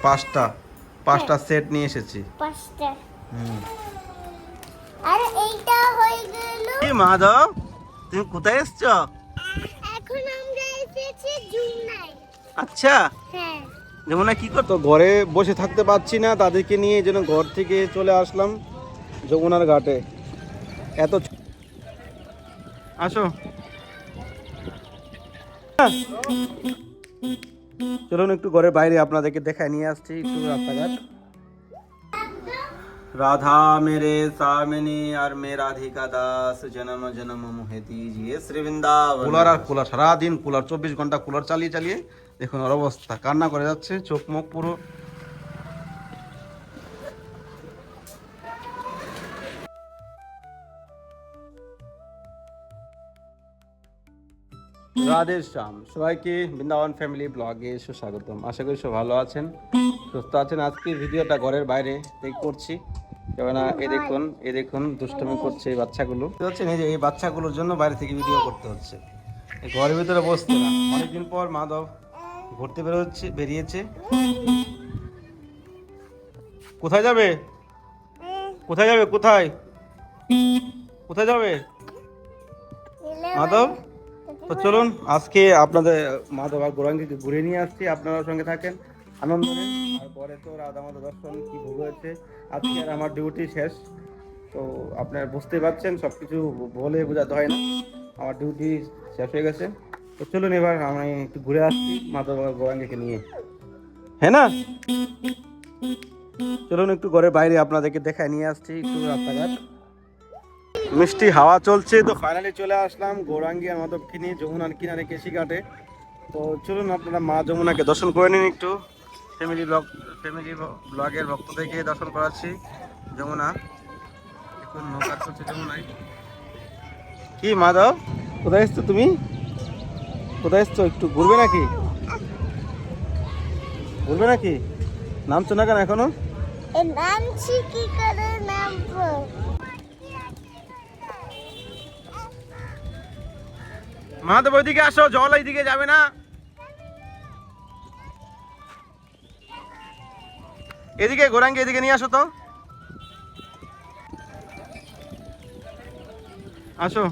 পাঁচটা পাঁচটা সেট নিয়ে এসেছি। পাঁচটা। হুম। আর এইটা হয়ে গেল। কি মাধব, তুমি কোথায় এসছো? এখন আমরা এসেছি যমুনায়। আচ্ছা, হ্যাঁ। যমুনা কি করতো? ঘরে বসে থাকতে পারছি না, তাদেরকে নিয়ে এই জন্য ঘর থেকে চলে আসলাম যমুনার ঘাটে। এত আসো, চলুন একটু ঘরের বাইরে আপনাদেরকে দেখায় নিয়ে আসছি একটু রাস্তাঘাট। राधा मेरे सामने और मैं राधिका दास जन्म जन्म मुहे दीजिए श्री वृंदावन। কুলার আর কুলার, সারাদিন কুলার, 24 ঘন্টা কুলার চালিয়ে চালিয়ে দেখুন ওর অবস্থা, কান্না করে যাচ্ছে, চোখ মুখ পুরো। রাধে শ্যাম, সবাইকে বৃন্দাবন ফ্যামিলি ব্লগে সুস্বাগতম। আশা করি সব ভালো আছেন, সুস্থ আছেন। আজকে ভিডিওটা ঘরের বাইরে থেকে করছি, কেননা এই দেখুন দুষ্টুমি করছে এই বাচ্চাগুলো। হচ্ছে এই যে এই বাচ্চাগুলোর জন্য বাইরে থেকে ভিডিও করতে হচ্ছে, এই ঘরের ভিতরে বসতে না। অনেকদিন পর মাধব ঘুরতে বেরিয়েছে। কোথায় যাবে? কোথায় যাবে? কোথায় কোথায় যাবে মাধব? তো চলুন আজকে আপনাদের মাধব আর গৌরাঙ্গীকে ঘুরে নিয়ে আসছি, আপনারা সঙ্গে থাকেন, আনন্দ নেন। আর পরে তো রাধা মাধব দর্শন কি ভোগ হয়েছে। আজকে আর আমার ডিউটি শেষ, তো আপনারা বুঝতে পারছেন, সব কিছু বলে বোঝাতে হয় না, আমার ডিউটি শেষ হয়ে গেছে। তো চলুন এবার আমি একটু ঘুরে আসছি মাধব আর গৌরাঙ্গীকে নিয়ে, হ্যাঁ না? চলুন একটু ঘরের বাইরে আপনাদেরকে দেখায় নিয়ে আসছি একটু রাস্তাঘাট। মিষ্টি হাওয়া চলছে, তো ফাইনালি চলে আসলাম গৌরাঙ্গী আর মাধবকে নিয়ে যমুনার কিনারে কেশি ঘাটে। তো চলুন আপনারা মা যমুনাকে দর্শন করে নিন একটু। ফ্যামিলি ব্লগের ভক্তদেরকে দর্শন করাচ্ছি যমুনা। এখন নৌকা চলছে যমুনায়। কি মাধব, কোথায় এসছো তুমি? কোথায় এসছো? একটু ঘুরবে নাকি? ঘুরবে নাকি? নামছো না কেন এখনো? নামছি কি করে নামবো? মাধব ওইদিকে আসো, জল এইদিকে যাবে না। এদিকে গৌরাঙ্গী এদিকে নিয়ে আসো তো, আসো।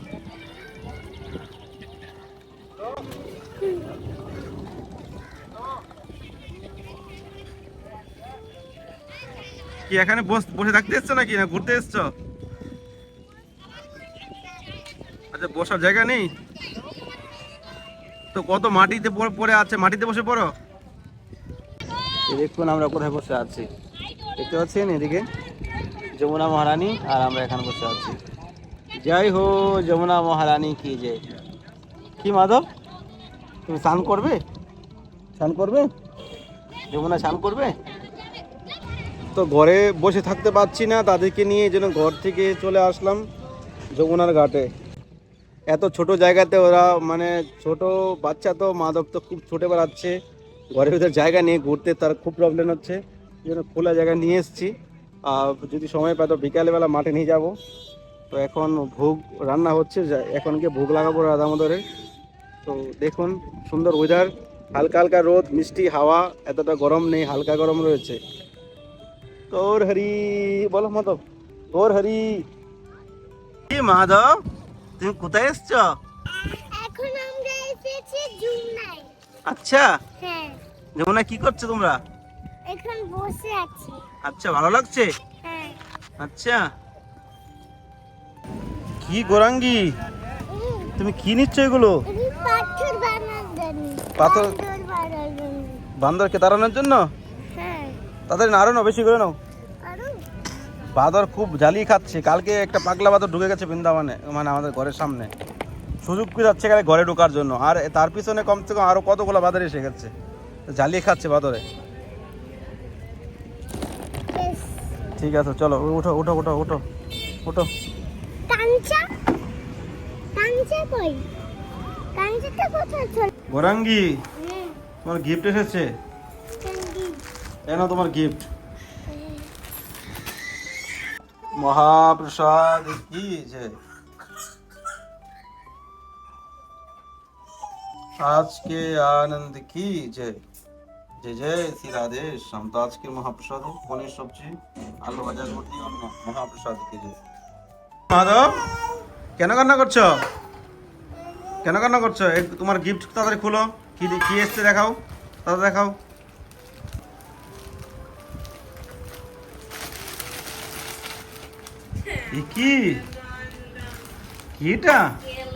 কি এখানে বসে থাকতে এসছো নাকি, না ঘুরতে এসছো? আচ্ছা, বসার জায়গা নেই তো, কত মাটিতে পড়ে আছে, মাটিতে বসে পড়ো। দেখুন আমরা কোথায় বসে আছি, দেখতে পাচ্ছেন? এদিকে যমুনা মহারানী আর আমরা এখানে বসে আছি। জয় হো যমুনা মহারানী কি জয়। কি মাধব, তুমি স্নান করবে? স্নান করবে যমুনা, স্নান করবে? তো ঘরে বসে থাকতে পারছি না, তাদেরকে নিয়ে এই জন্য ঘর থেকে চলে আসলাম যমুনার ঘাটে। এত ছোট জায়গাতে ওরা, মানে ছোট বাচ্চা, তো মাধব তো খুব ছোটে বেড়াচ্ছে, ঘরের ভিতরে জায়গা নিয়ে ঘুরতে তার খুব প্রবলেম হচ্ছে, এই জন্য খোলা জায়গা নিয়ে এসেছি। আর যদি সময় পাই তো বিকালবেলা মাঠে নিয়ে যাব। তো এখন ভোগ রান্না হচ্ছে, এখন গিয়ে ভোগ লাগাবো রাধা মাধবের। তো দেখুন সুন্দর ওয়েদার, হালকা হালকা রোদ, মিষ্টি হাওয়া, এতটা গরম নেই, হালকা গরম রয়েছে। তোর হরি বলো মাধব, তোর হরি। কি মাধব, তুমি কোথায় এসছো? এখন আমরা এসেছি যমুনায়। আচ্ছা, হ্যাঁ। যমুনা কি করছো তোমরা? এখন বসে আছি। আচ্ছা, ভালো লাগছে? হ্যাঁ। আচ্ছা। কি গৌরাঙ্গী, উম, তুমি কি নিচ্ছ এগুলো? এই পাথর বানানো। পাথর বানানো। বান্দরকে তাড়ানোর জন্য? হ্যাঁ। তাদের আরো নাও, বেশি করে নাও। আরো বাদর খুব জ্বালিয়ে খাচ্ছে, কালকে একটা পাগলা বাদর ঢুকে গেছে বৃন্দাবনে, মানে আমাদের ঘরের সামনে, সুযোগ পেয়ে যাচ্ছে এখানে ঘরে ঢোকার জন্য। আর তার পিছনে কমসে কম আরো কতগুলো বাদর এসে গেছে, জ্বালিয়ে খাচ্ছে বাদরে। বেশ। ঠিক আছে, চলো উঠো উঠো উঠো উঠো উঠো। কাঞ্চা কাঞ্চা কই? কাঞ্চাটা কোথায় চল? গৌরাঙ্গী, তোমার গিফট এসেছে, এনো তোমার গিফট। মহাপ্রসাদ কি যে আজকে আনন্দ কি জয়। जय जय श्री राधे श्याम। तो आज के महाप्रसाद है पनीर सब्जी आलू भाजा रोटी और महाप्रसाद की जय। মাধব কেন কান্না করছো? কেন কান্না করছো? তোমার গিফট তাড়াতাড়ি খুলো। কি কি এসছে দেখাও, তাড়াতাড়ি দেখাও। কি কি এটা?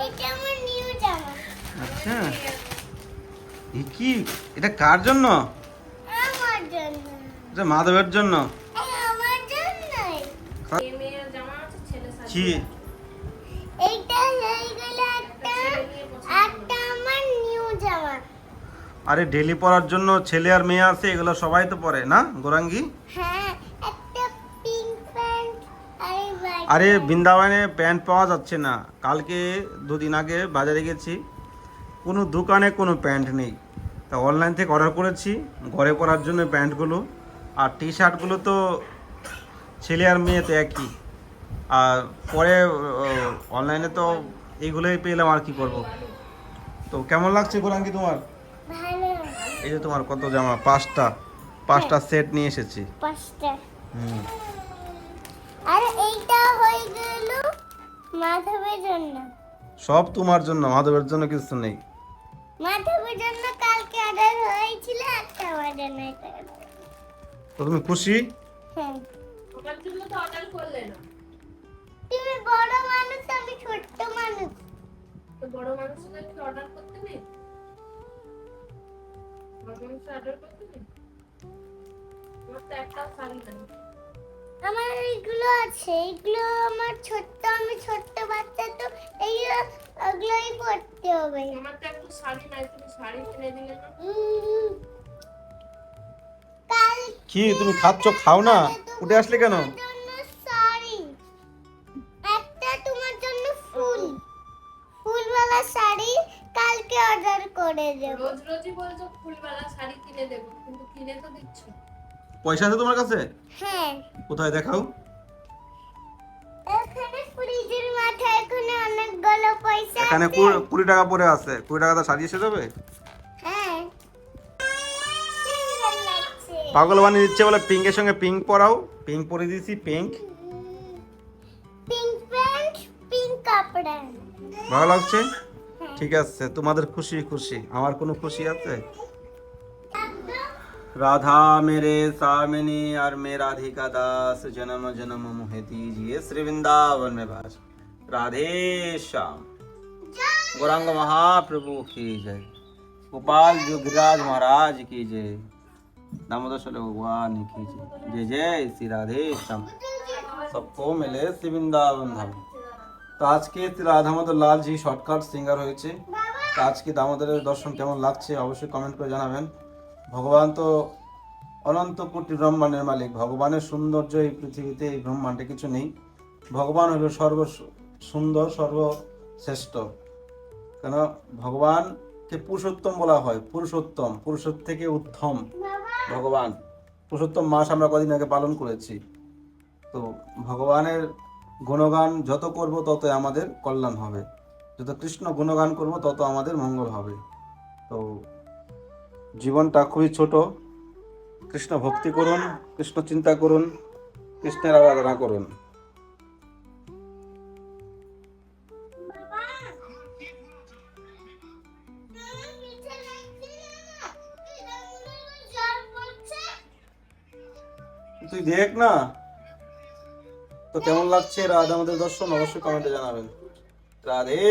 এটা আমার নিউ জামা। আচ্ছা কি এটা কার জন্য? আমার জন্য। এটা মাধবের জন্য। আমার জন্যই। মেয়ের জামা আছে, ছেলে শাড়ি। কি এইটা হয়ে গেল একটা আমার নিউ জামা। আরে ডেলি পরার জন্য ছেলে আর মেয়ে আছে, এগুলো সবাই তো পরে না গৌরাঙ্গী? হ্যাঁ, একটা পিঙ্ক প্যান্ট আর এই হোয়াইট। আরে বৃন্দাবনে প্যান্ট পাওয়া যাচ্ছে না। কালকে দুদিন আগে বাজারে গেছি, কোনো দোকানে কোনো প্যান্ট নেই। তা অনলাইন থেকে অর্ডার করেছি ঘরে পরার জন্য প্যান্টগুলো। আর টি শার্টগুলো তো ছেলে আর মেয়ে তো একই। আর পরে অনলাইনে তো এইগুলোই পেলাম, আর কি করব। তো কেমন লাগছে গৌরাঙ্গী তোমার? ভালো। এই যে তোমার কত জামা, পাঁচটা সেট নিয়ে এসেছি। পাঁচটা। হুম। আর এইটা হয়ে গেল মাধবের জন্য। সব তোমার জন্য, মাধবের জন্য কিছু নেই। মাধবের জন্য কালকে অর্ডার হয়েছিল, একটা আমার জন্য এটা। তো তুমি খুশি? হ্যাঁ। আমার জন্য তো অর্ডার করলে না। তুমি বড় মানুষ, আমি ছোট্ট মানুষ। তো বড় মানুষদের কি অর্ডার করতে নেই? বড় মানুষ অর্ডার করতে নেই? আমার তো একটাও শাড়ি নেই। আমার এইগুলো আছে, এইগুলো আমার ছোট্ট, আমি ছোট্ট বাচ্চা, তো ওগুলোই পড়তে হবে। আমার তো একটা শাড়ি নাই, তুমি শাড়ি কিনে দিলে না। কাল কি তুমি খাচ্ছ? খাও না, উঠে আসলে কেন? তোমার জন্য শাড়ি, একটা তোমার জন্য ফুলওয়ালা শাড়ি কালকে অর্ডার করে দেব। রোজ রোজই বলছো ফুলওয়ালা শাড়ি কিনে দেবো, কিন্তু কিনে তো দিচ্ছ। পয়সা আছে তোমার কাছে? হ্যাঁ, কোথায় দেখাও। এখানে ফ্রিজের মাথায় এখানে অনেকগুলো পয়সা এখানে আছে। 20 টাকা পরে আছে, 20 টাকাতে শাড়ি এসে যাবে। হ্যাঁ, সুন্দর লাগছে। পাগল বানিয়ে দিচ্ছে বলে পিঙ্কের সঙ্গে পিঙ্ক পরাও। পিঙ্ক পরে দিয়েছি, পিঙ্ক। পিঙ্ক প্যান্ট, পিঙ্ক কাপড়। ভালো লাগছে? ঠিক আছে, তোমাদের খুশি খুশি, আমার কোনো খুশি আছে? राधा मेरे सामिनी और मैं राधिका दास जन्म जन्म मोहे दीजिए श्री वृंदावन में बास। राधे श्याम। गौरांग महाप्रभु की जय। गोपाल जो गिरिराज महाराज की जय। दामोदर चलो भगवान की जय। जय जय श्री राधे श्याम। सबको मिले श्री वृंदावन धाम। তো আজকে রাধামোদর লাল জি শর্টকাট সিঙ্গার হয়েছে। তো আজকে দামোদরের দর্শন কেমন লাগছে অবশ্যই কমেন্ট করে জানাবেন। ভগবান তো অনন্ত কোটি ব্রহ্মাণ্ডের মালিক। ভগবানের সৌন্দর্য এই পৃথিবীতে, এই ব্রহ্মাণ্ডে কিছু নেই। ভগবান হলো সর্ব সুন্দর, সর্বশ্রেষ্ঠ। কেন ভগবানকে পুরুষোত্তম বলা হয়। পুরুষোত্তম, পুরুষের থেকে উত্তম ভগবান। পুরুষোত্তম মাস আমরা কদিন আগে পালন করেছি। তো ভগবানের গুণগান যত করব তত আমাদের কল্যাণ হবে, যত কৃষ্ণ গুণগান করব তত আমাদের মঙ্গল হবে। তো জীবনটা খুবই ছোট। কৃষ্ণ ভক্তি করুন, কৃষ্ণ চিন্তা করুন, কৃষ্ণের আরাধনা করুন। তুই দেখ না তো কেমন লাগছে রাধা আমাদের দর্শন অবশ্যই কমেন্টে জানাবেন। রাধে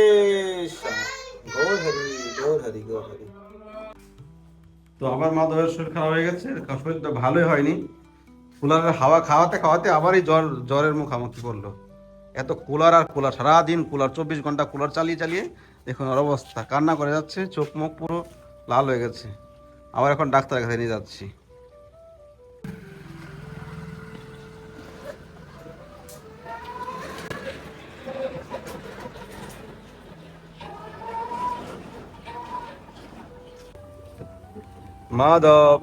শ্যাম। গৌর হরি, গৌর হরি, গৌর হরি। তো আবার মাধবের শরীর খারাপ হয়ে গেছে, শরীরটা ভালোই হয়নি। কুলারের হাওয়া খাওয়াতে খাওয়াতে আবারই জ্বরের মুখোমুখি করলো। এত কুলার আর কুলার, সারাদিন কুলার, 24 ঘন্টা কুলার চালিয়ে চালিয়ে দেখুন ওর অবস্থা, কান্না করে যাচ্ছে, চোখ মুখ পুরো লাল হয়ে গেছে। আবার এখন ডাক্তারের কাছে নিয়ে যাচ্ছি। মাধব,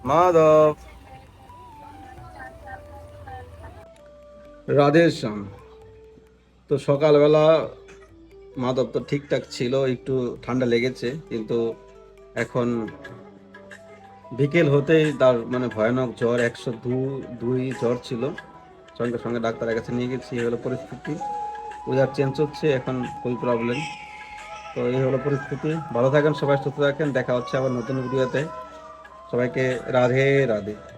মাধব, রাধে শ্যাম। তো সকালবেলা মাধব তো ঠিকঠাক ছিল, একটু ঠান্ডা লেগেছে, কিন্তু এখন বিকেল হতেই তার মানে ভয়ানক জ্বর, 102 জ্বর ছিল। সঙ্গে সঙ্গে ডাক্তারের কাছে নিয়ে গেছি। এই হলো পরিস্থিতি। ওয়েদার চেঞ্জ হচ্ছে এখন, খুবই প্রবলেম। তো এই হলো পরিস্থিতি। ভালো থাকেন সবাই, সুস্থ থাকেন। দেখা হচ্ছে আবার নতুন ভিডিওতে। সবাইকে রাধে রাধে।